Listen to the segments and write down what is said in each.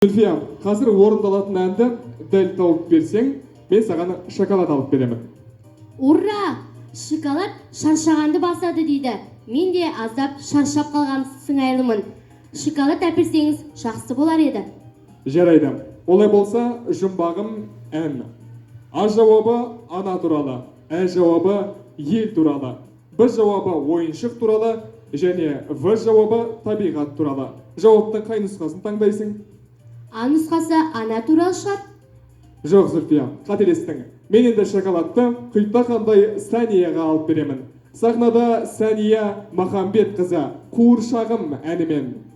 Зульфия, қазір орындалатын әнді дәл тауып берсең, мен саған шоколад алып беремін. Ура! Шоколад шаршағанды басады дейді. Мен де аздап шаршап қалған сыңайлымын. Шоколад әперсеңіз жақсы болар еді. Жарайды. Олай болса, жұмбағым ән. А жауабы ана туралы, ә жауабы ел туралы, Б жауабы ойыншық туралы, және В жауабы табиғат туралы. Жауаптың қай нұсқасын таңдайсың? А нұсқасы ана туралы шығар. Жоқ, Зульфия, қателестің. Мен енді шоколадты құйтақандай Сәнияға алып беремін. Сахнада Сәния Махамбет қызы «Қуыршағым» әнімен.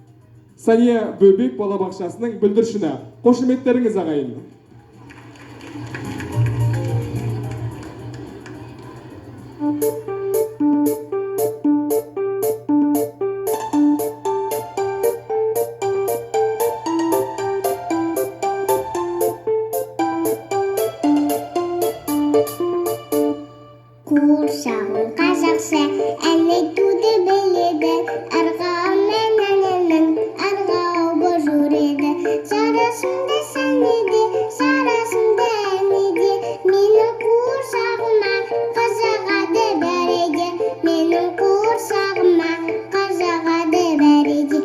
Сәния Бөбек балабақшасының бүлдіршіні. Қошеметтеріңіз ағайын. Қуыршағым қазақша ән айтуды біледі, арғаумен әнінің арғауы жүреді. Жарасымды сәнеде, жарасымды әнеде, менің қуыршағыма қазағады бәреде, менің қуыршағыма қазағады бәреде.